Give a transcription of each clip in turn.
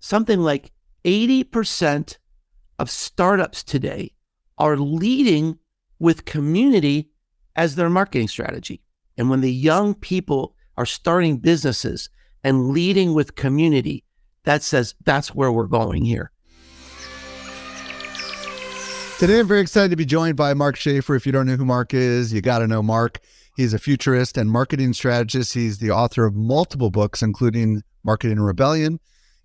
something like 80% of startups today are leading with community as their marketing strategy. And when the young people are starting businesses and leading with community, that says that's where we're going here. Today, I'm very excited to be joined by Mark Schaefer. If you don't know who Mark is, you got to know Mark. He's a futurist and marketing strategist. He's the author of multiple books, including Marketing Rebellion,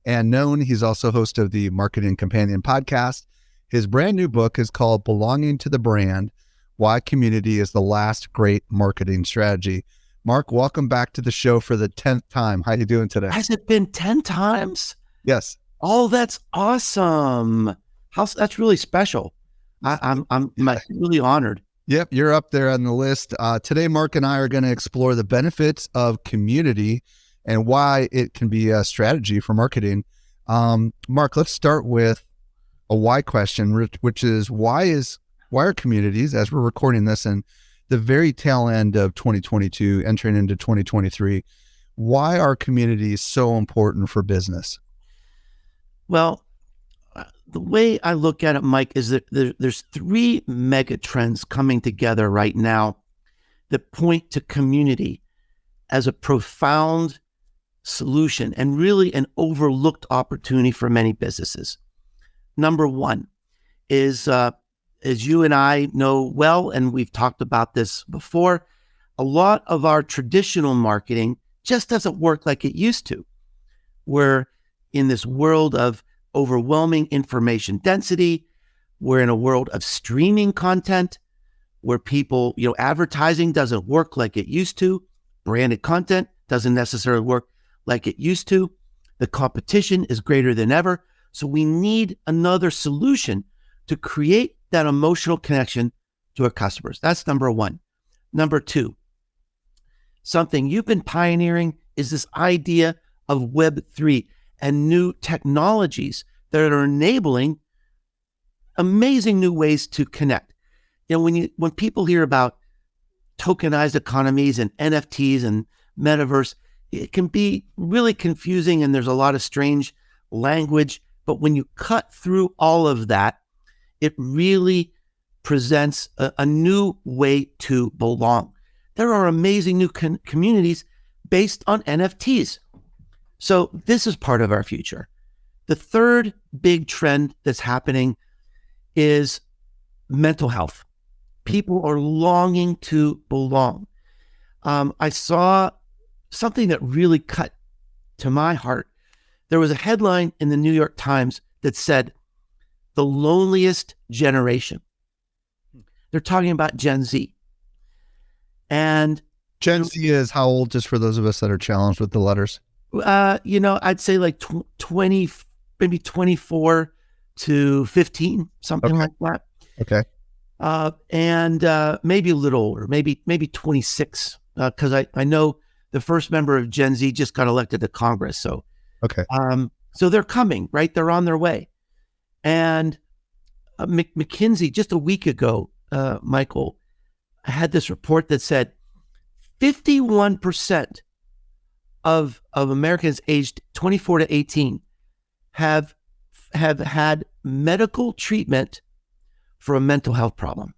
and he's also host of the Marketing Companion podcast. His brand new book is called Belonging to the Brand: Why Community is the Last Great Marketing Strategy. Mark, welcome back to the show for the 10th time. How you doing today? Has it been 10 times? Yes. Oh, that's awesome. That's really special. I'm really honored. Yep, you're up there on the list. Today, Mark and I are going to explore the benefits of community and why it can be a strategy for marketing. Mark, let's start with a why question, which is why are communities, as we're recording this in the very tail end of 2022, entering into 2023, why are communities so important for business? Well, the way I look at it, Mike, is that there's three mega trends coming together right now that point to community as a profound solution and really an overlooked opportunity for many businesses. Number one is, as you and I know well, and we've talked about this before, a lot of our traditional marketing just doesn't work like it used to. We're in this world of overwhelming information density. We're in a world of streaming content where people, advertising doesn't work like it used to. Branded content doesn't necessarily work like it used to. The competition is greater than ever. So we need another solution to create that emotional connection to our customers. That's number one. Number two, something you've been pioneering is this idea of Web3 and new technologies that are enabling amazing new ways to connect. When people hear about tokenized economies and NFTs and metaverse, it can be really confusing and there's a lot of strange language. But when you cut through all of that, it really presents a new way to belong. There are amazing new communities based on NFTs. So this is part of our future. The third big trend that's happening is mental health. People are longing to belong. I saw something that really cut to my heart. There was a headline in the New York Times that said, "The loneliest generation." They're talking about Gen Z. And Gen Z is how old, just for those of us that are challenged with the letters? I'd say like 20, maybe 24 to 15, something like that. Okay. And maybe a little older, maybe 26, because I know the first member of Gen Z just got elected to Congress. So, okay. So they're coming, right? They're on their way. And McKinsey, just a week ago, Michael, had this report that said 51% of Americans aged 24 to 18 have had medical treatment for a mental health problem.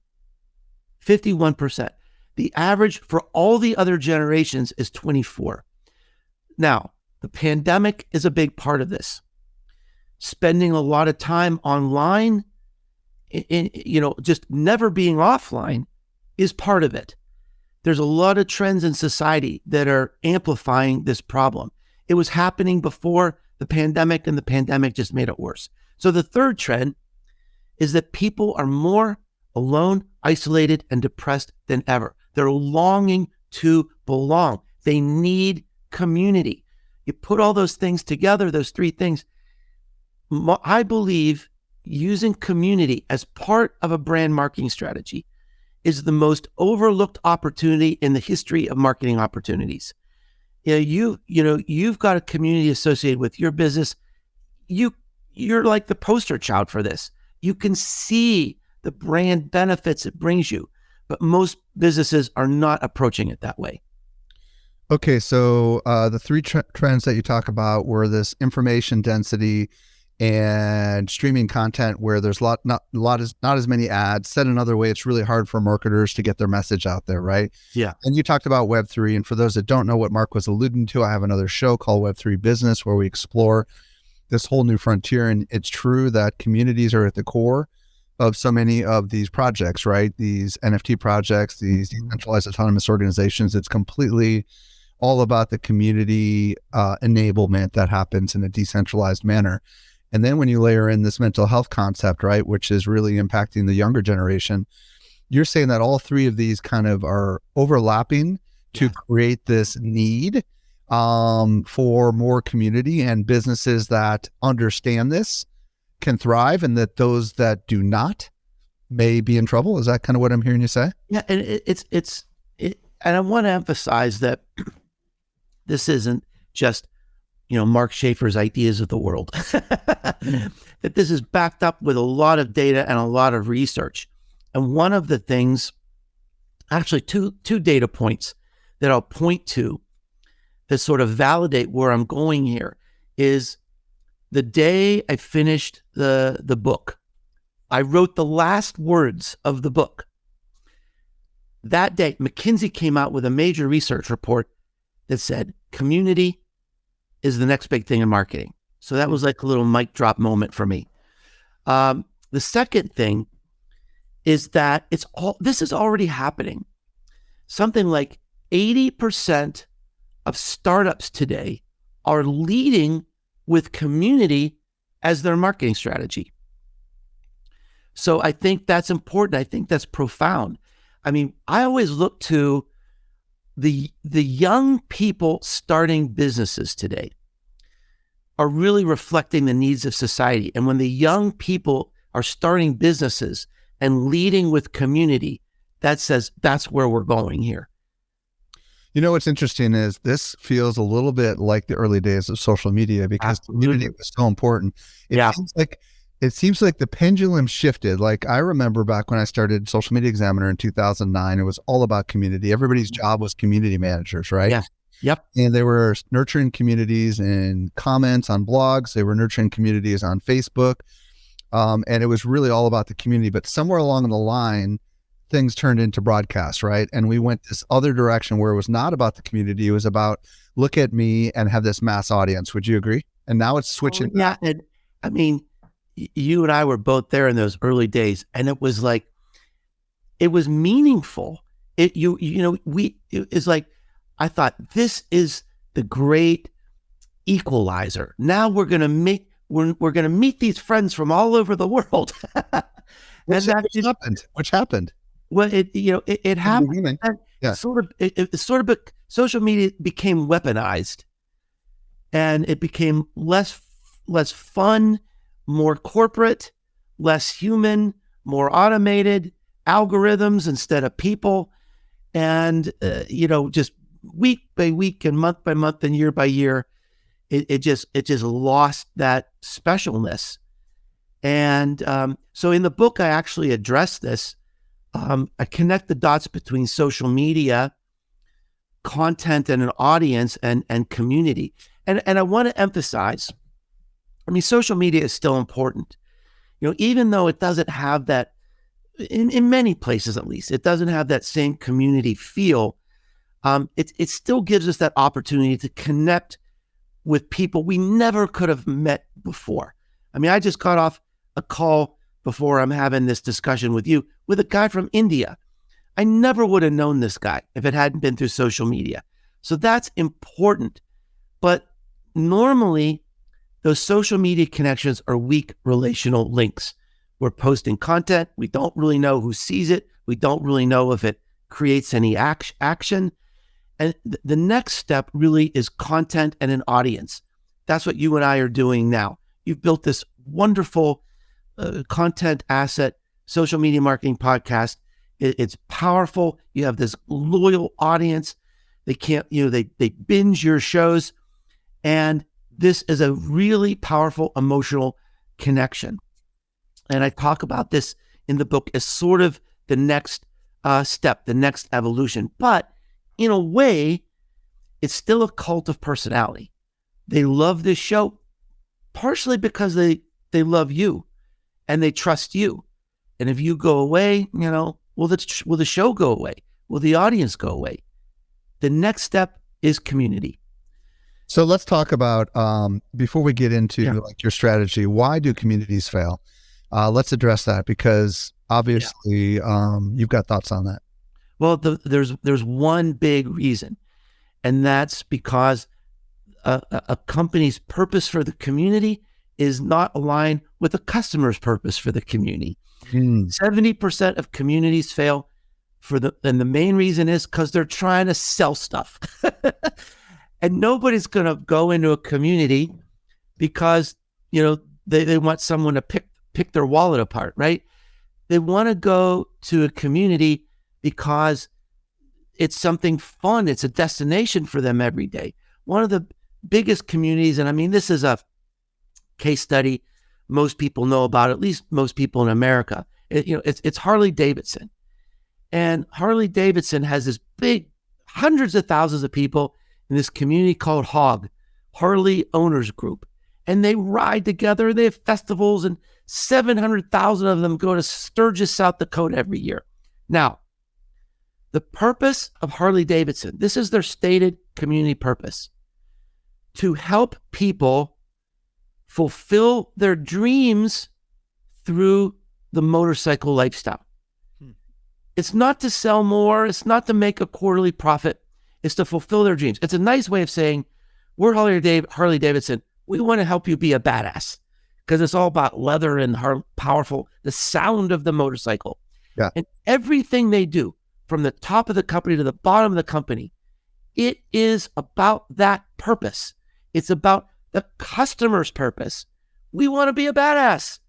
51%. The average for all the other generations is 24. Now, the pandemic is a big part of this. Spending a lot of time online, just never being offline is part of it. There's a lot of trends in society that are amplifying this problem. It was happening before the pandemic, and the pandemic just made it worse. So the third trend is that people are more alone, isolated, and depressed than ever. They're longing to belong. They need community. You put all those things together, those three things. I believe using community as part of a brand marketing strategy is the most overlooked opportunity in the history of marketing opportunities. You've got a community associated with your business. You're like the poster child for this. You can see the brand benefits it brings you, but most businesses are not approaching it that way. Okay, so the three trends that you talk about were this information density and streaming content, where there's not as many ads. Said another way, it's really hard for marketers to get their message out there, right? Yeah. And you talked about Web3, and for those that don't know what Mark was alluding to, I have another show called Web3 Business where we explore this whole new frontier. And it's true that communities are at the core of so many of these projects, right? These NFT projects, these decentralized autonomous organizations. It's completely all about the community enablement that happens in a decentralized manner. And then when you layer in this mental health concept, right, which is really impacting the younger generation, you're saying that all three of these kind of are overlapping to create this need for more community, and businesses that understand this can thrive, and that those that do not may be in trouble. Is that kind of what I'm hearing you say? Yeah. And and I want to emphasize that this isn't just, Mark Schaefer's ideas of the world, that this is backed up with a lot of data and a lot of research. And one of the things, actually two data points that I'll point to that sort of validate where I'm going here, is the day I finished the book, I wrote the last words of the book. That day, McKinsey came out with a major research report that said community is the next big thing in marketing. So that was like a little mic drop moment for me. The second thing is that this is already happening. Something like 80% of startups today are leading with community as their marketing strategy. So I think that's important. I think that's profound. I mean, I always look to the young people starting businesses today are really reflecting the needs of society. And when the young people are starting businesses and leading with community, that says that's where we're going here. What's interesting is this feels a little bit like the early days of social media, because community was so important. It seems like the pendulum shifted. Like, I remember back when I started Social Media Examiner in 2009, it was all about community. Everybody's job was community managers, right? Yeah. Yep. And they were nurturing communities and comments on blogs. They were nurturing communities on Facebook. And it was really all about the community. But somewhere along the line, things turned into broadcast, right? And we went this other direction where it was not about the community. It was about, look at me and have this mass audience. Would you agree? And now it's switching. Yeah. And I mean, you and I were both there in those early days, and it was like, it was meaningful. It's like, I thought, this is the great equalizer. Now we're going to meet these friends from all over the world. Which happened? Well, it happened. Yeah. Social media became weaponized, and it became less fun, more corporate, less human, more automated, algorithms instead of people. And, just week by week and month by month and year by year, it just lost that specialness. And so in the book, I actually address this. I connect the dots between social media, content and an audience, and community. And I want to emphasize, I mean, social media is still important. Even though it doesn't have that, in many places at least, it doesn't have that same community feel. It still gives us that opportunity to connect with people we never could have met before. I mean, I just got off a call before I'm having this discussion with you with a guy from India. I never would have known this guy if it hadn't been through social media. So that's important. But normally, those social media connections are weak relational links. We're posting content. We don't really know who sees it. We don't really know if it creates any action. And the next step really is content and an audience. That's what you and I are doing now. You've built this wonderful content asset, social media marketing podcast. It's powerful. You have this loyal audience. They can't, they binge your shows. And this is a really powerful emotional connection. And I talk about this in the book as sort of the next step, the next evolution. But in a way, it's still a cult of personality. They love this show partially because they love you and they trust you. And if you go away, will the show go away? Will the audience go away? The next step is community. So let's talk about, before we get into like your strategy, why do communities fail? Let's address that, because obviously you've got thoughts on that. Well, there's one big reason, and that's because a company's purpose for the community is not aligned with a customer's purpose for the community. 70% of communities fail and the main reason is because they're trying to sell stuff. And nobody's going to go into a community because, they want someone to pick their wallet apart, right? They want to go to a community because it's something fun. It's a destination for them every day. One of the biggest communities, and I mean, this is a case study most people know about, at least most people in America. It's Harley Davidson. And Harley Davidson has this big, hundreds of thousands of people in this community called HOG, Harley Owners Group. And they ride together. They have festivals, and 700,000 of them go to Sturgis, South Dakota every year. Now, the purpose of Harley Davidson, this is their stated community purpose: to help people fulfill their dreams through the motorcycle lifestyle. It's not to sell more. It's not to make a quarterly profit. It's to fulfill their dreams. It's a nice way of saying, we're Harley Davidson. We want to help you be a badass, because it's all about leather and powerful, the sound of the motorcycle. Yeah. And everything they do, from the top of the company to the bottom of the company, it is about that purpose. It's about the customer's purpose. We want to be a badass.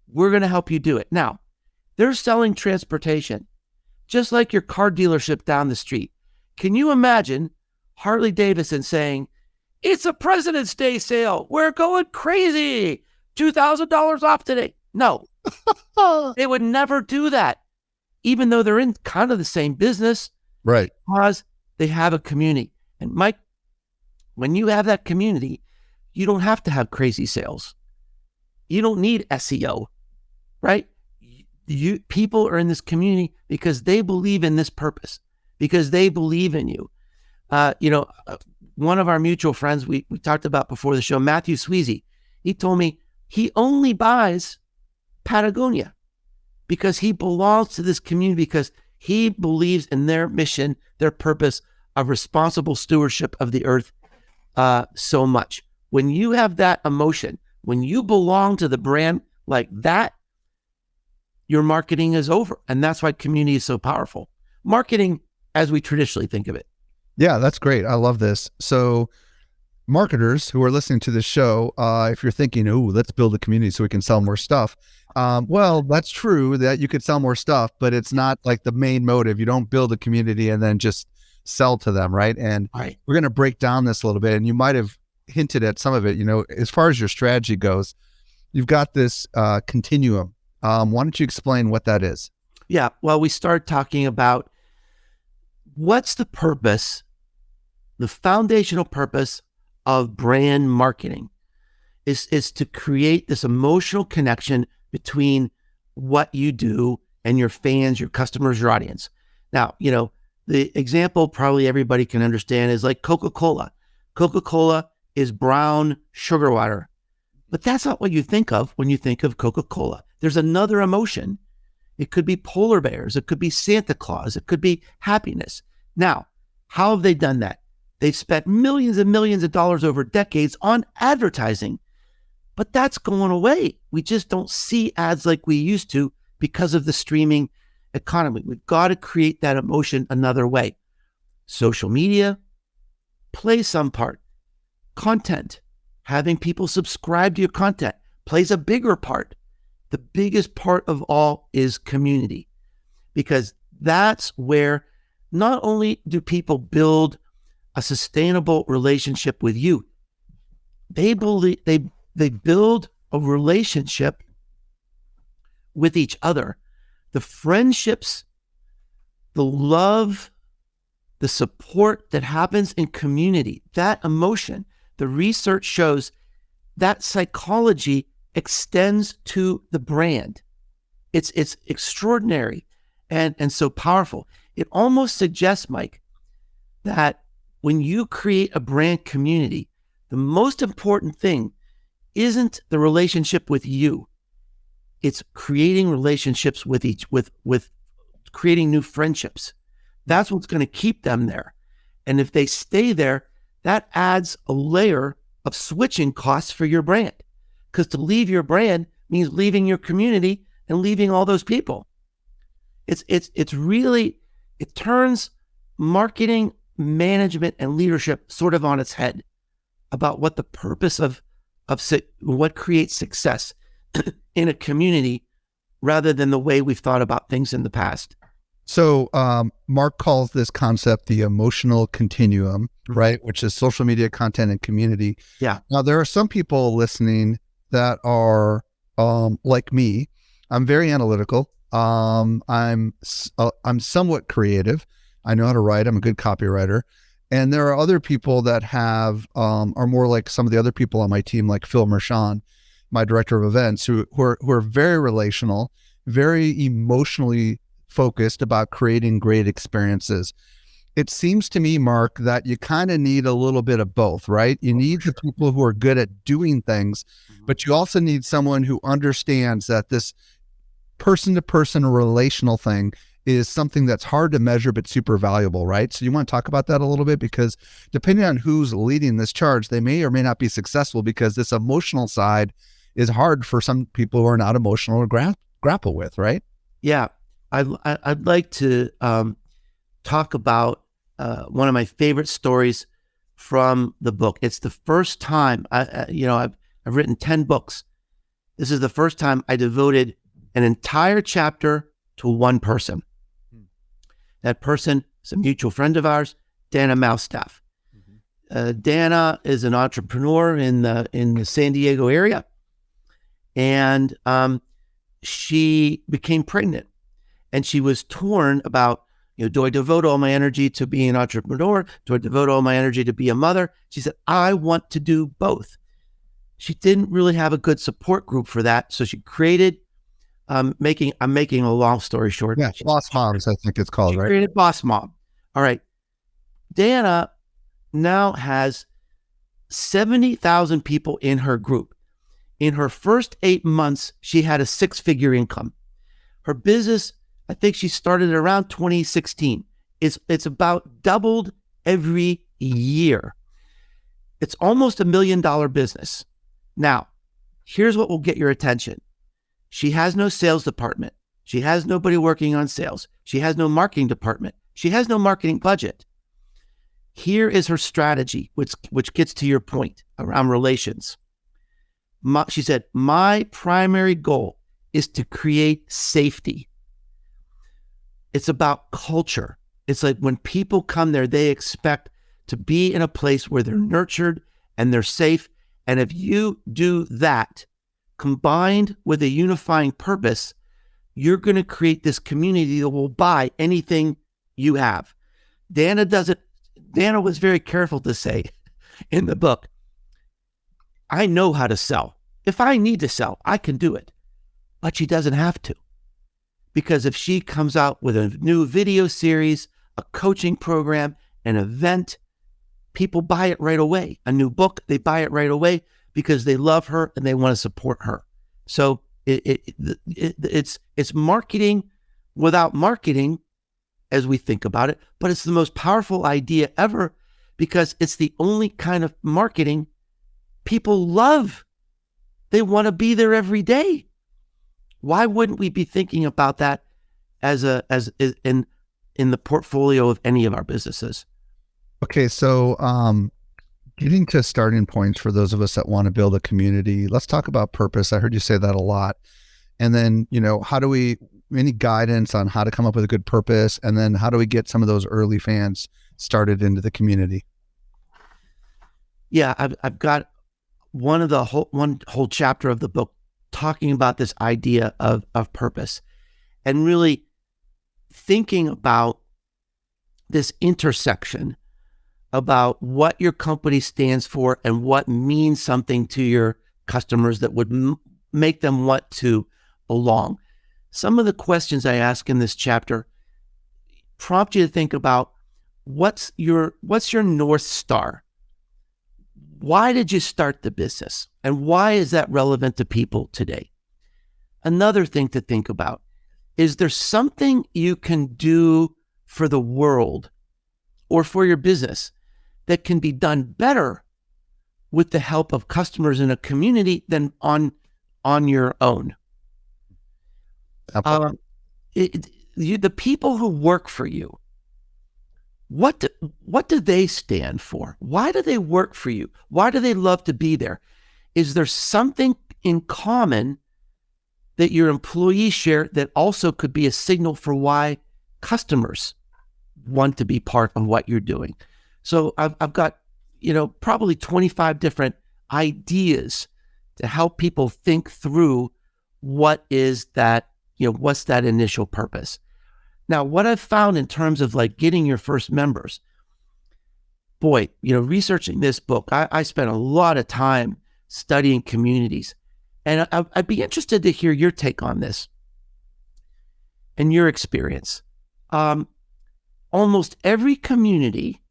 We're going to help you do it. Now, they're selling transportation, just like your car dealership down the street. Can you imagine Harley Davidson saying, it's a President's Day sale, we're going crazy, $2,000 off today? No, they would never do that, even though they're in kind of the same business. Right. Because they have a community. And Mike, when you have that community, you don't have to have crazy sales. You don't need SEO, right? People are in this community because they believe in this purpose, because they believe in you. One of our mutual friends we talked about before the show, Matthew Sweezy, he told me he only buys Patagonia because he belongs to this community, because he believes in their mission, their purpose of responsible stewardship of the earth so much. When you have that emotion, when you belong to the brand like that, your marketing is over. And that's why community is so powerful. Marketing as we traditionally think of it. Yeah, that's great. I love this. So marketers who are listening to this show, if you're thinking, oh, let's build a community so we can sell more stuff. Well, that's true that you could sell more stuff, but it's not like the main motive. You don't build a community and then just sell to them, right? And Right. We're going to break down this a little bit, and you might have hinted at some of it. As far as your strategy goes, you've got this continuum. Why don't you explain what that is? Yeah. Well, we start talking about what's the purpose, the foundational purpose of brand marketing is to create this emotional connection between what you do and your fans, your customers, your audience. Now, the example probably everybody can understand is like Coca-Cola. Coca-Cola is brown sugar water, but that's not what you think of when you think of Coca-Cola. There's another emotion. It could be polar bears. It could be Santa Claus. It could be happiness. Now, how have they done that? They've spent millions and millions of dollars over decades on advertising, but that's going away. We just don't see ads like we used to because of the streaming economy. We've got to create that emotion another way. Social media plays some part. Content, having people subscribe to your content, plays a bigger part. The biggest part of all is community, because that's where not only do people build a sustainable relationship with you, they build a relationship with each other. The friendships, the love, the support that happens in community, that emotion, the research shows that psychology extends to the brand. It's extraordinary and so powerful. It almost suggests, Mike, that when you create a brand community, the most important thing isn't the relationship with you. It's creating relationships with with creating new friendships. That's what's going to keep them there. And if they stay there, that adds a layer of switching costs for your brand. Because to leave your brand means leaving your community and leaving all those people. It's really, it turns marketing, management, and leadership sort of on its head about what the purpose of what creates success in a community rather than the way we've thought about things in the past. So Mark calls this concept the emotional continuum, right? Which is social media content and community. Yeah. Now, there are some people listening that are like me. I'm very analytical. I'm somewhat creative. I know how to write. I'm a good copywriter. And there are other people that are more like some of the other people on my team, like Phil Mershon, my director of events, who are very relational, very emotionally focused about creating great experiences. It seems to me, Mark, that you kind of need a little bit of both, right? You need the people who are good at doing things, but you also need someone who understands that this person-to-person relational thing is something that's hard to measure, but super valuable, right? So you want to talk about that a little bit, because depending on who's leading this charge, they may or may not be successful, because this emotional side is hard for some people who are not emotional to grapple with, right? Yeah. I'd like to talk about one of my favorite stories from the book. It's the first time I've written 10 books. This is the first time I devoted an entire chapter to one person. That person is a mutual friend of ours, Dana Moustaff. Dana is an entrepreneur in the San Diego area, and she became pregnant. And she was torn about, do I devote all my energy to being an entrepreneur? Do I devote all my energy to be a mother? She said, I want to do both. She didn't really have a good support group for that. So she created, I'm making a long story short. Yeah, Boss Moms, I think it's called, right? Created Boss Mom. All right. Dana now has 70,000 people in her group. In her first 8 months, she had a 6-figure income. Her business, I think she started around 2016. It's about doubled every year. It's almost $1 million business. Now, here's what will get your attention. She has no sales department. She has nobody working on sales. She has no marketing department. She has no marketing budget. Here is her strategy, which gets to your point around relations. She said, my primary goal is to create safety. It's about culture. It's like when people come there, they expect to be in a place where they're nurtured and they're safe. And if you do that, combined with a unifying purpose, you're going to create this community that will buy anything you have. Dana was very careful to say in the book, I know how to sell. If I need to sell, I can do it. But she doesn't have to. Because if she comes out with a new video series, a coaching program, an event, people buy it right away. A new book, they buy it right away because they love her and they want to support her. So it's marketing without marketing as we think about it, but it's the most powerful idea ever because it's the only kind of marketing people love. They want to be there every day. Why wouldn't we be thinking about that as in the portfolio of any of our businesses? Okay, so getting to starting points for those of us that want to build a community, let's talk about purpose. I heard you say that a lot. And then, any guidance on how to come up with a good purpose, and then how do we get some of those early fans started into the community? Yeah, I've got one whole chapter of the book talking about this idea of purpose and really thinking about this intersection about what your company stands for and what means something to your customers that would make them want to belong. Some of the questions I ask in this chapter prompt you to think about what's your North Star? Why did you start the business? And why is that relevant to people today? Another thing to think about, is there something you can do for the world or for your business that can be done better with the help of customers in a community than on your own? The people who work for you, what do they stand for? Why do they work for you? Why do they love to be there? Is there something in common that your employees share that also could be a signal for why customers want to be part of what you're doing? So I've got, probably 25 different ideas to help people think through what is that, what's that initial purpose. Now, what I've found in terms of like getting your first members, boy, researching this book, I spent a lot of time studying communities, and I'd be interested to hear your take on this and your experience. Almost every community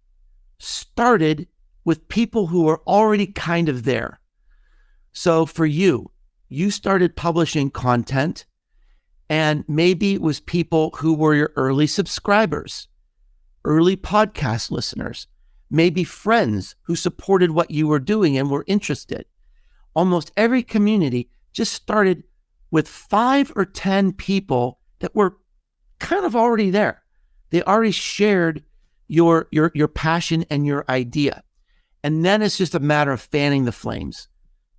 started with people who were already kind of there. So for you started publishing content, and maybe it was people who were your early subscribers, early podcast listeners, maybe friends who supported what you were doing and were interested. Almost every community just started with 5 or 10 people that were kind of already there. They already shared your passion and your idea. And then it's just a matter of fanning the flames.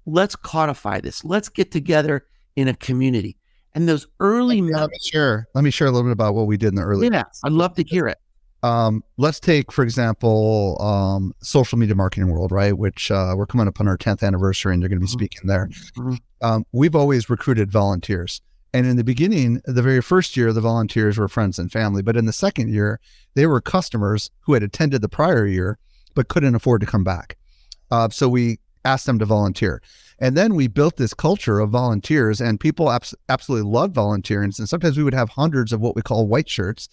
Let's codify this. Let's get together in a community. And those early... Let me share a little bit about what we did in the early... Yeah, I'd love to hear it. Let's take, for example, social media marketing world, right? Which we're coming up on our 10th anniversary and you're going to be speaking there. We've always recruited volunteers. And in the beginning, the very first year, the volunteers were friends and family. But in the second year, they were customers who had attended the prior year, but couldn't afford to come back. So we asked them to volunteer. And then we built this culture of volunteers, and people absolutely loved volunteering. And sometimes we would have hundreds of what we call white shirts,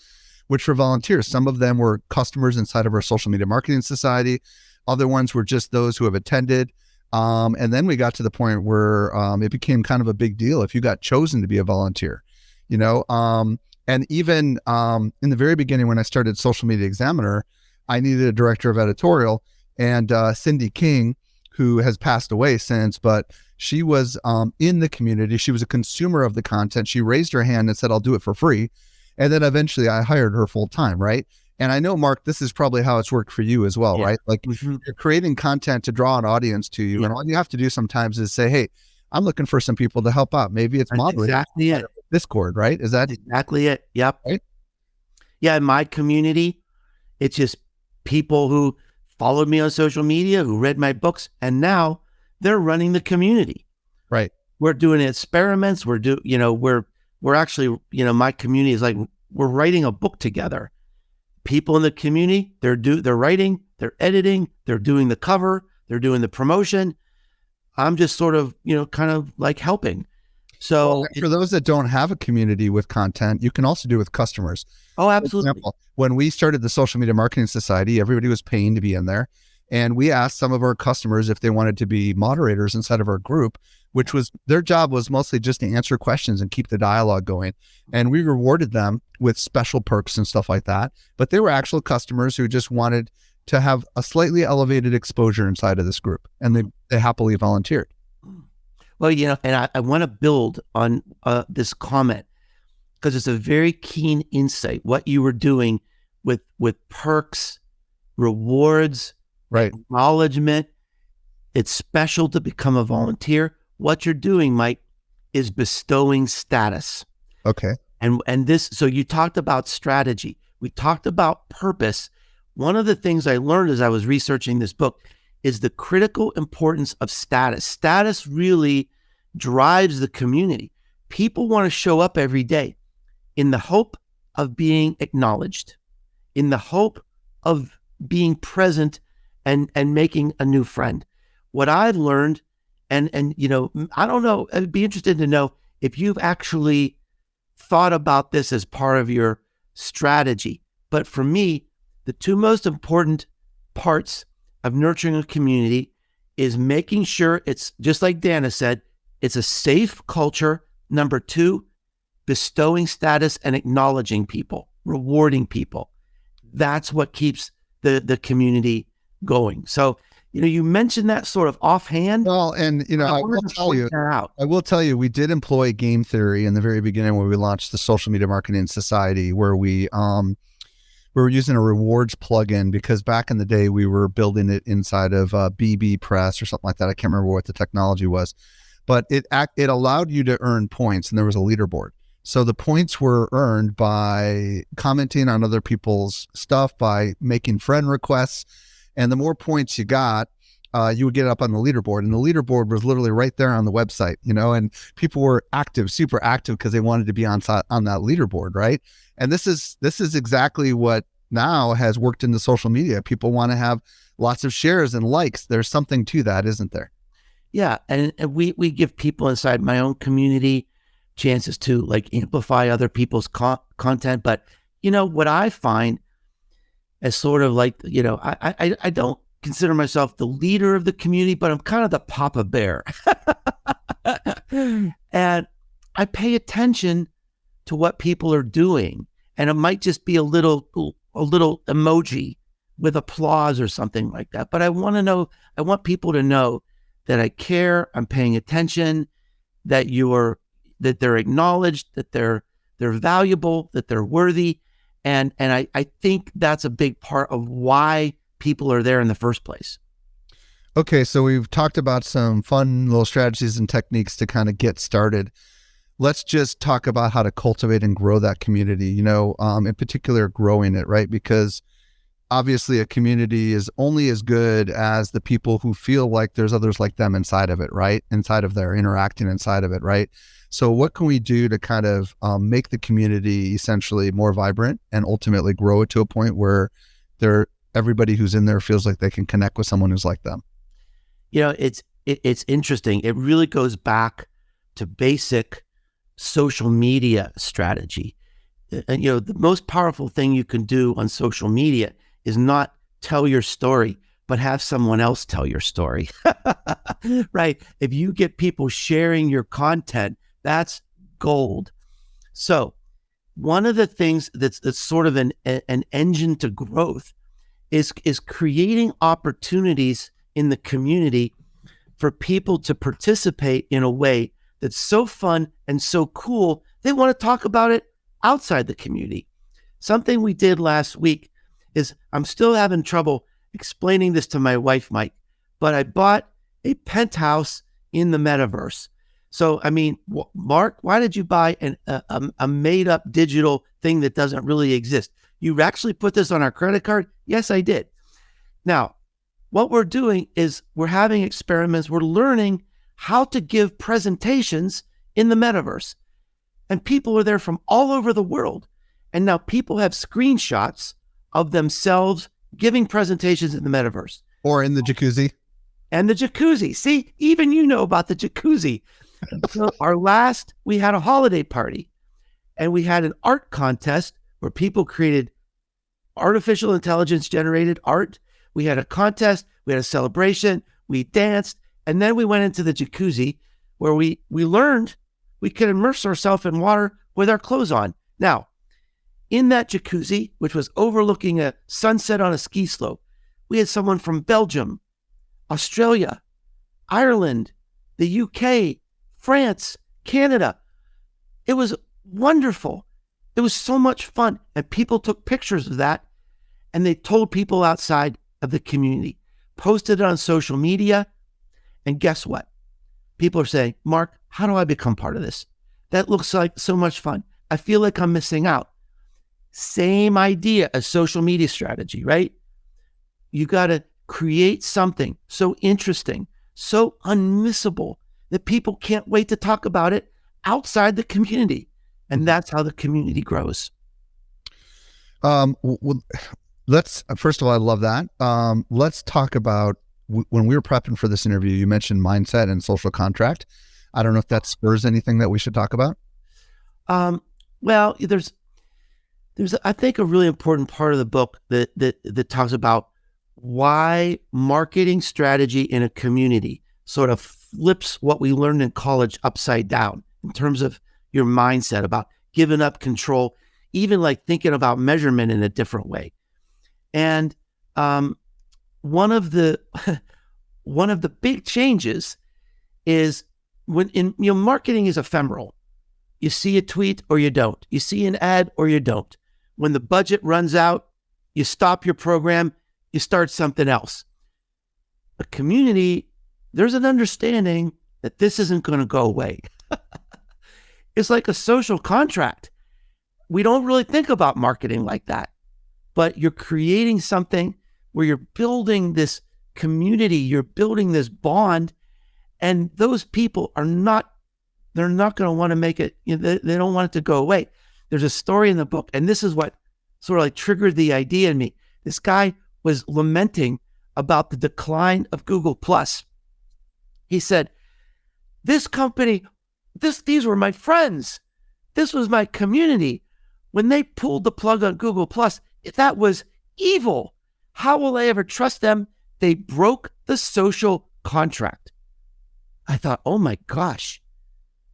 which were volunteers. Some of them were customers inside of our social media marketing society. Other ones were just those who have attended. And then we got to the point where it became kind of a big deal if you got chosen to be a volunteer, and even in the very beginning, when I started Social Media Examiner, I needed a director of editorial, and Cindy King, who has passed away since, but she was in the community. She was a consumer of the content. She raised her hand and said, I'll do it for free. And then eventually I hired her full time, right? And I know, Mark, this is probably how it's worked for you as well, right? Like you're creating content to draw an audience to you. And all you have to do sometimes is say, hey, I'm looking for some people to help out. Maybe it's moderating. Exactly it. Discord, right? Is that exactly it? Yep. Right? Yeah. In my community, it's just people who followed me on social media, who read my books, and now they're running the community. Right. We're doing experiments. We're actually, my community is like, we're writing a book together. People in the community, they're writing, they're editing, they're doing the cover, they're doing the promotion. I'm just sort of, kind of like helping. So for those that don't have a community with content, you can also do it with customers. Oh, absolutely. For example, when we started the Social Media Marketing Society, everybody was paying to be in there. And we asked some of our customers if they wanted to be moderators inside of our group, which was their job was mostly just to answer questions and keep the dialogue going. And we rewarded them with special perks and stuff like that. But they were actual customers who just wanted to have a slightly elevated exposure inside of this group. And they happily volunteered. Well, and I want to build on this comment because it's a very keen insight, what you were doing with perks, rewards, right, acknowledgement. It's special to become a volunteer. What you're doing, Mike, is bestowing status. Okay. And this, so you talked about strategy. We talked about purpose. One of the things I learned as I was researching this book is the critical importance of status. Status really drives the community. People want to show up every day in the hope of being acknowledged, in the hope of being present and making a new friend. What I've learned, and I don't know, I'd be interested to know if you've actually thought about this as part of your strategy. But for me, the two most important parts of nurturing a community is making sure it's, just like Dana said, it's a safe culture. Number two, bestowing status and acknowledging people, rewarding people. That's what keeps the community going. So, you mentioned that sort of offhand. Well, and I will tell you, we did employ game theory in the very beginning when we launched the Social Media Marketing Society, where we were using a rewards plugin, because back in the day we were building it inside of BB Press or something like that. I can't remember what the technology was, but it allowed you to earn points, and there was a leaderboard. So the points were earned by commenting on other people's stuff, by making friend requests. And the more points you got, you would get up on the leaderboard. And the leaderboard was literally right there on the website, and people were active, super active, because they wanted to be on that leaderboard, right? And this is exactly what now has worked into social media. People want to have lots of shares and likes. There's something to that, isn't there? Yeah. And we give people inside my own community chances to amplify other people's content. But what I find as sort of I don't consider myself the leader of the community, but I'm kind of the Papa Bear. And I pay attention to what people are doing. And it might just be a little emoji with applause or something like that. But I want people to know that I care, I'm paying attention, that they're acknowledged, that they're valuable, that they're worthy. And I think that's a big part of why people are there in the first place. Okay, so we've talked about some fun little strategies and techniques to kind of get started. Let's just talk about how to cultivate and grow that community, in particular, growing it, right? Because obviously a community is only as good as the people who feel like there's others like them inside of it, right? Inside of their interacting inside of it, right? So what can we do to kind of make the community essentially more vibrant and ultimately grow it to a point where everybody who's in there feels like they can connect with someone who's like them? It's interesting. It really goes back to basic social media strategy. And, the most powerful thing you can do on social media is not tell your story, but have someone else tell your story, right? If you get people sharing your content, that's gold. So one of the things that's sort of an engine to growth is creating opportunities in the community for people to participate in a way that's so fun and so cool, they want to talk about it outside the community. Something we did last week is, I'm still having trouble explaining this to my wife, Mike, but I bought a penthouse in the metaverse. So, Mark, why did you buy a made-up digital thing that doesn't really exist? You actually put this on our credit card? Yes, I did. Now, what we're doing is we're having experiments. We're learning how to give presentations in the metaverse. And people are there from all over the world. And now people have screenshots of themselves giving presentations in the metaverse. Or in the jacuzzi. And the jacuzzi. See, even you know about the jacuzzi. So we had a holiday party, and we had an art contest where people created artificial intelligence generated art. We had a contest, we had a celebration, we danced, and then we went into the jacuzzi where we learned we could immerse ourselves in water with our clothes on. Now, in that jacuzzi, which was overlooking a sunset on a ski slope, we had someone from Belgium, Australia, Ireland, the UK, France, Canada. It was wonderful. It was so much fun. And people took pictures of that, and they told people outside of the community, posted it on social media. And guess what? People are saying, Mark, how do I become part of this? That looks like so much fun. I feel like I'm missing out. Same idea as social media strategy, right? You got to create something so interesting, so unmissable that people can't wait to talk about it outside the community. And that's how the community grows. Let's first of all, I love that. Let's talk about when we were prepping for this interview. You mentioned mindset and social contract. I don't know if that spurs anything that we should talk about. Well, there's I think a really important part of the book that talks about why marketing strategy in a community sort of flips what we learned in college upside down in terms of your mindset about giving up control, even like thinking about measurement in a different way. And one of the big changes is when marketing is ephemeral. You see a tweet or you don't. You see an ad or you don't. When the budget runs out, you stop your program, you start something else. A community, there's an understanding that this isn't going to go away. It's like a social contract. We don't really think about marketing like that, but you're creating something where you're building this community, you're building this bond, and those people are not, they're not going to want to make it, they don't want it to go away. There's a story in the book, and this is what sort of like triggered the idea in me. This guy was lamenting about the decline of Google Plus. He said, this company, these were my friends. This was my community. When they pulled the plug on Google Plus, that was evil. How will I ever trust them? They broke the social contract. I thought, oh my gosh,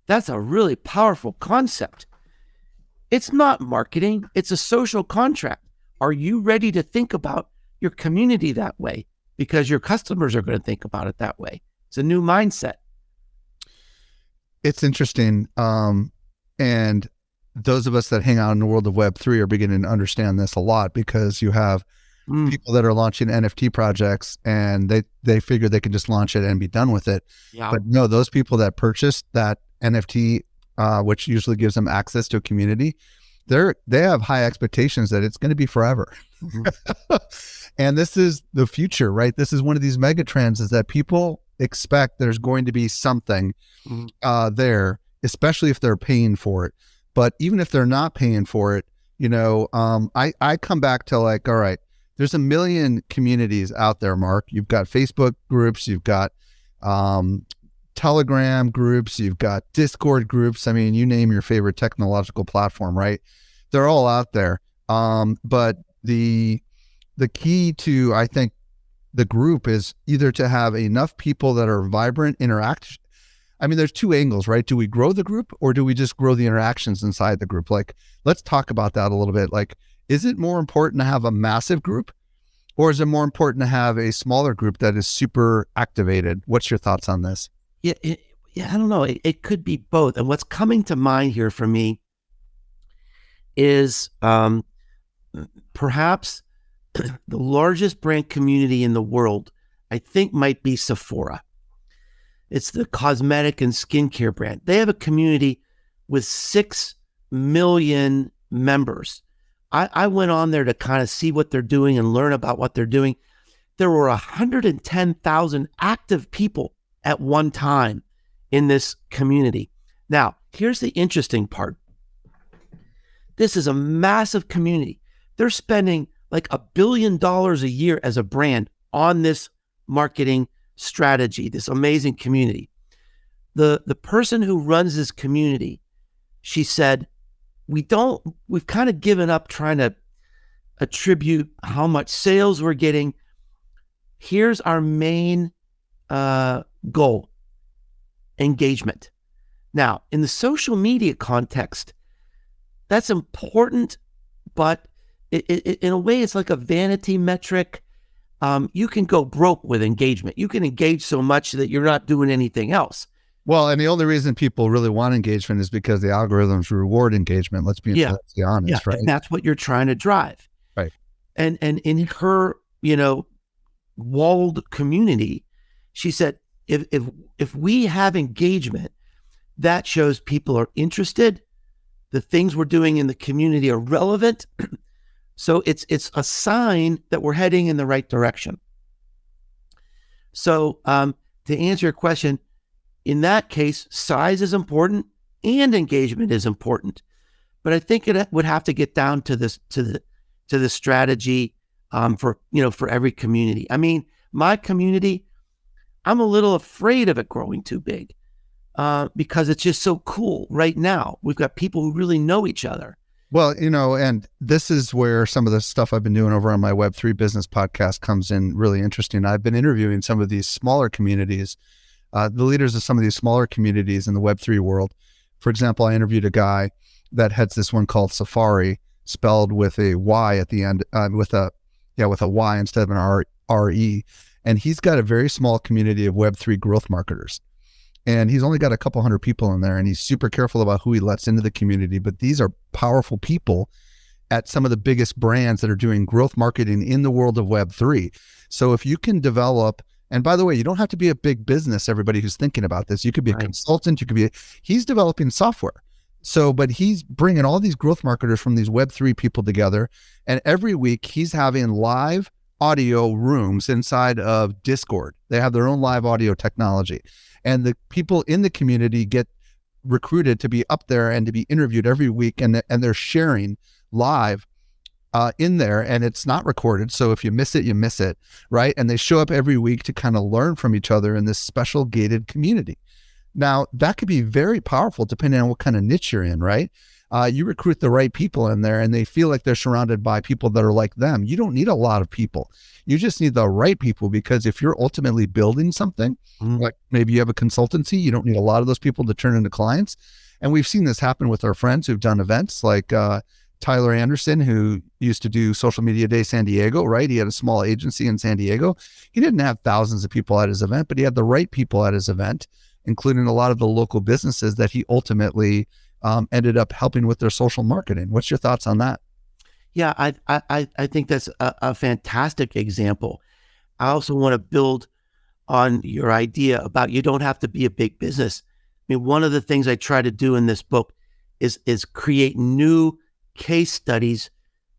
that's a really powerful concept. It's not marketing, it's a social contract. Are you ready to think about your community that way? Because your customers are going to think about it that way. It's a new mindset. It's interesting. And those of us that hang out in the world of Web3 are beginning to understand this a lot, because you have people that are launching NFT projects and they figure they can just launch it and be done with it. Yeah. But no, those people that purchased that NFT, which usually gives them access to a community, they have high expectations that it's going to be forever. Mm-hmm. And this is the future, right? This is one of these mega trends, is that people expect there's going to be something there, especially if they're paying for it. But even if they're not paying for it, I come back to like, all right, there's a million communities out there, Mark. You've got Facebook groups, you've got Telegram groups, you've got Discord groups. I mean, you name your favorite technological platform, right? They're all out there. But the key to, I think, the group is either to have enough people that are vibrant, interact. I mean, there's two angles, right? Do we grow the group, or do we just grow the interactions inside the group? Like, let's talk about that a little bit. Like, is it more important to have a massive group, or is it more important to have a smaller group that is super activated? What's your thoughts on this? Yeah, I don't know. It could be both. And what's coming to mind here for me is perhaps the largest brand community in the world, I think, might be Sephora. It's the cosmetic and skincare brand. They have a community with 6 million members. I went on there to kind of see what they're doing and learn about what they're doing. There were 110,000 active people at one time in this community. Now, here's the interesting part. This is a massive community. They're spending like $1 billion a year as a brand on this marketing strategy, this amazing community. The person who runs this community, she said, we've kind of given up trying to attribute how much sales we're getting. Here's our main goal: engagement. Now, in the social media context, that's important, but in a way, it's like a vanity metric. You can go broke with engagement. You can engage so much that you're not doing anything else. Well, and the only reason people really want engagement is because the algorithms reward engagement. Let's be honest, right? And that's what you're trying to drive. Right. And in her, walled community, she said, if we have engagement, that shows people are interested. The things we're doing in the community are relevant. So it's a sign that we're heading in the right direction. So to answer your question, in that case, size is important and engagement is important. But I think it would have to get down to this, to to the strategy for every community. I mean, my community, I'm a little afraid of it growing too big because it's just so cool right now. We've got people who really know each other. Well, and this is where some of the stuff I've been doing over on my Web3 business podcast comes in really interesting. I've been interviewing some of these smaller communities, the leaders of some of these smaller communities in the Web3 world. For example, I interviewed a guy that heads this one called Safari, spelled with a Y at the end, with a Y instead of an R-E. And he's got a very small community of Web3 growth marketers. And he's only got a couple hundred people in there, and he's super careful about who he lets into the community. But these are powerful people at some of the biggest brands that are doing growth marketing in the world of Web3. So if you can develop, and by the way, you don't have to be a big business, everybody who's thinking about this. You could be a consultant, he's developing software. So, but he's bringing all these growth marketers from these Web3 people together. And every week he's having live audio rooms inside of Discord. They have their own live audio technology. And the people in the community get recruited to be up there and to be interviewed every week. And they're sharing live in there, and it's not recorded. So if you miss it, you miss it, right? And they show up every week to kind of learn from each other in this special gated community. Now, that could be very powerful depending on what kind of niche you're in, right? You recruit the right people in there and they feel like they're surrounded by people that are like them. You don't need a lot of people. You just need the right people, because if you're ultimately building something, like maybe you have a consultancy, you don't need a lot of those people to turn into clients. And we've seen this happen with our friends who've done events like Tyler Anderson, who used to do Social Media Day San Diego, right? He had a small agency in San Diego. He didn't have thousands of people at his event, but he had the right people at his event, including a lot of the local businesses that he ultimately ended up helping with their social marketing. What's your thoughts on that? Yeah, I think that's a fantastic example. I also want to build on your idea about you don't have to be a big business. I mean, one of the things I try to do in this book is create new case studies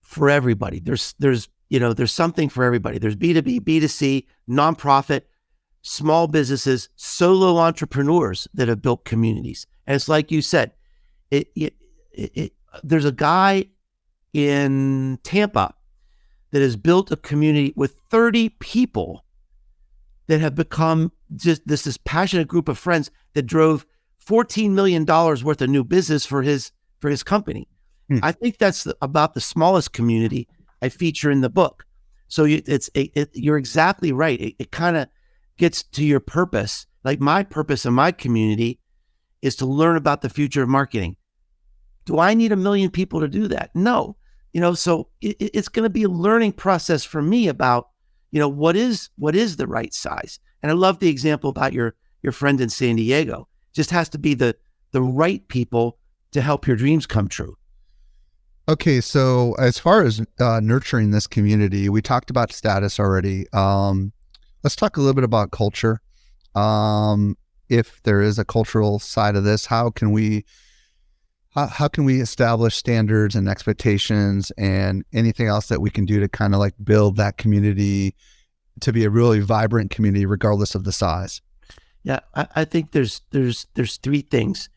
for everybody. There's something for everybody. There's B2B, B2C, nonprofit, small businesses, solo entrepreneurs that have built communities. And it's like you said, there's a guy in Tampa that has built a community with 30 people that have become just this passionate group of friends that drove $14 million worth of new business for his company. I think that's about the smallest community I feature in the book. So you're exactly right. It kind of gets to your purpose. Like my purpose in my community is to learn about the future of marketing. Do I need 1 million people to do that? No. So it's going to be a learning process for me about, what is the right size. And I love the example about your friend in San Diego. It just has to be the right people to help your dreams come true. Okay, so as far as nurturing this community, we talked about status already. Let's talk a little bit about culture. If there is a cultural side of this, how can we establish standards and expectations and anything else that we can do to kind of like build that community to be a really vibrant community, regardless of the size? Yeah, I think there's 3 things.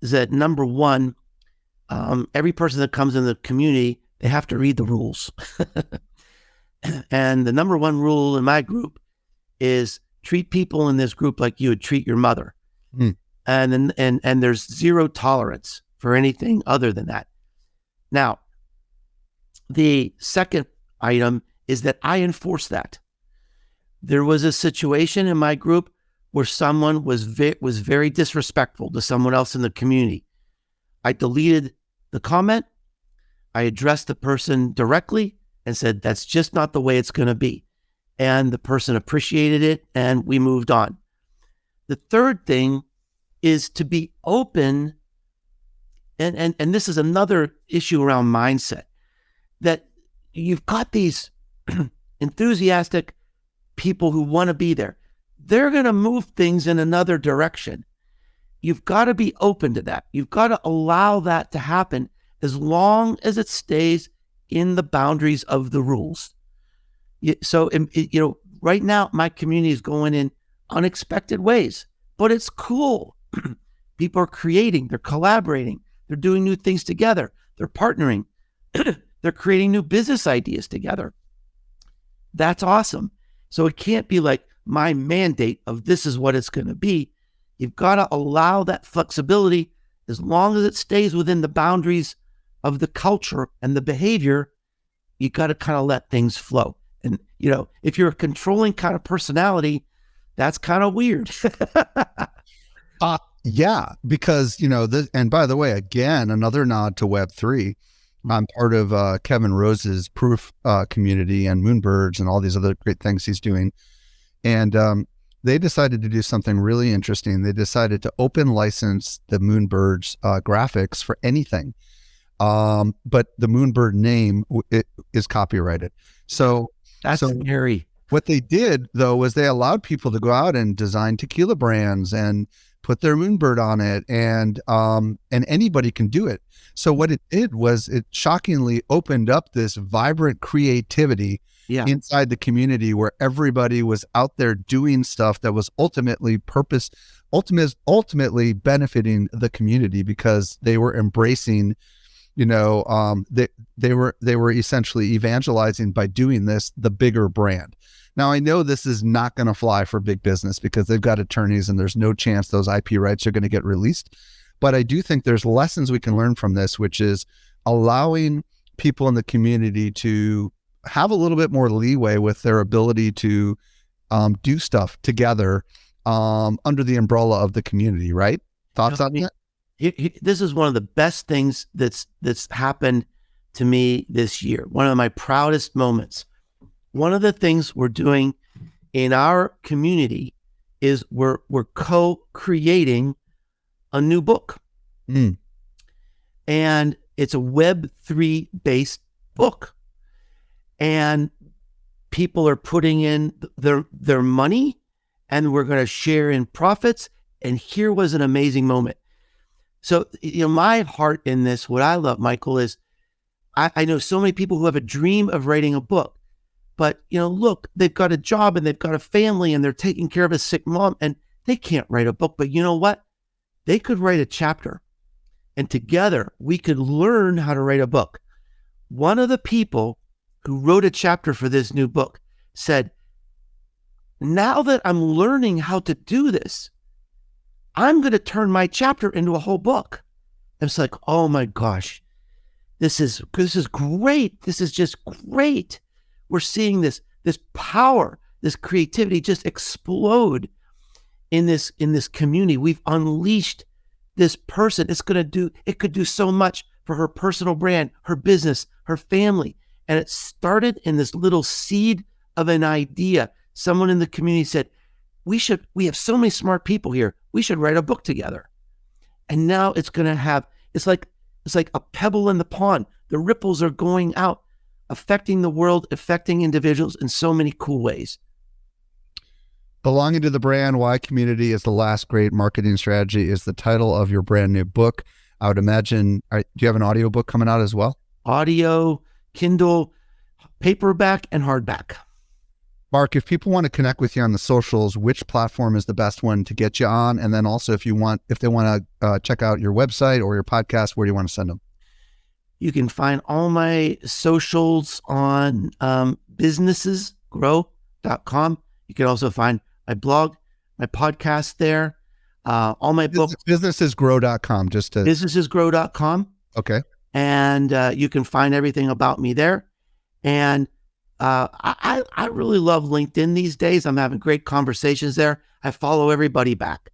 Is that number one, every person that comes in the community, they have to read the rules. And the number 1 rule in my group is treat people in this group like you would treat your mother. And there's 0 tolerance for anything other than that. Now, the second item is that I enforce that. There was a situation in my group where someone was very disrespectful to someone else in the community. I deleted the comment. I addressed the person directly and said, that's just not the way it's going to be. And the person appreciated it and we moved on. The third thing is to be open. And this is another issue around mindset, that you've got these enthusiastic people who want to be there. They're going to move things in another direction. You've got to be open to that. You've got to allow that to happen as long as it stays in the boundaries of the rules. So, right now, my community is going in unexpected ways, but it's cool. People are creating, they're collaborating, they're doing new things together, they're partnering. They're creating new business ideas together. That's awesome. So it can't be like my mandate of this is what it's going to be. You've got to allow that flexibility as long as it stays within the boundaries of the culture and the behavior. You got to kind of let things flow. And, if you're a controlling kind of personality, that's kind of weird. Yeah, because, and by the way, again, another nod to Web3. I'm part of Kevin Rose's Proof community and Moonbirds and all these other great things he's doing. And they decided to do something really interesting. They decided to open license the Moonbirds graphics for anything. But the Moonbird name is copyrighted. So that's scary. What they did, though, was they allowed people to go out and design tequila brands and put their Moonbird on it, and anybody can do it. So what it did was it shockingly opened up this vibrant creativity inside the community where everybody was out there doing stuff that was ultimately benefiting the community because they were embracing, they were essentially evangelizing by doing this, the bigger brand. Now, I know this is not going to fly for big business because they've got attorneys and there's no chance those IP rights are going to get released. But I do think there's lessons we can learn from this, which is allowing people in the community to have a little bit more leeway with their ability to do stuff together under the umbrella of the community, right? Thoughts on that? This is one of the best things that's happened to me this year. One of my proudest moments. One of the things we're doing in our community is we're co-creating a new book. And it's a Web3 based book. And people are putting in their money, and we're going to share in profits. And here was an amazing moment. So, my heart in this, what I love, Michael, is I know so many people who have a dream of writing a book. But, look, they've got a job and they've got a family and they're taking care of a sick mom and they can't write a book. But you know what? They could write a chapter, and together we could learn how to write a book. One of the people who wrote a chapter for this new book said, now that I'm learning how to do this, I'm going to turn my chapter into a whole book. And it's like, oh my gosh, this is great. This is just great. We're seeing this power, this creativity just explode in this community. We've unleashed this person. It could do so much for her personal brand, her business, her family. And it started in this little seed of an idea. Someone in the community said, we have so many smart people here. We should write a book together. And now it's like a pebble in the pond. The ripples are going out, affecting the world, affecting individuals in so many cool ways. Belonging to the Brand, Why Community is the Last Great Marketing Strategy is the title of your brand new book. I would imagine, do you have an audiobook coming out as well? Audio, Kindle, paperback, and hardback. Mark, if people want to connect with you on the socials, which platform is the best one to get you on? And then also if they want to check out your website or your podcast, where do you want to send them? You can find all my socials on businessesgrow.com. You can also find my blog, my podcast there, all my books. Businessesgrow.com. Businessesgrow.com. Okay. And you can find everything about me there. And I really love LinkedIn these days. I'm having great conversations there. I follow everybody back.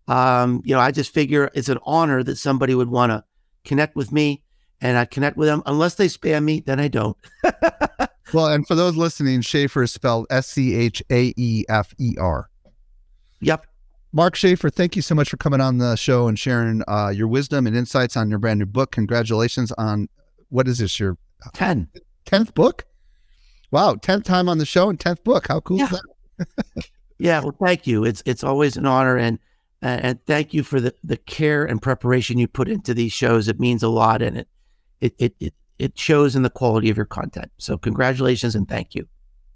I just figure it's an honor that somebody would want to connect with me, and I connect with them. Unless they spam me, then I don't. Well, and for those listening, Schaefer is spelled Schaefer. Yep. Mark Schaefer, thank you so much for coming on the show and sharing your wisdom and insights on your brand new book. Congratulations on, what is this, your 10th book? Wow, 10th time on the show and 10th book. How cool is that? Yeah, well, thank you. It's always an honor, and thank you for the care and preparation you put into these shows. It means a lot, and it shows in the quality of your content. So congratulations and thank you.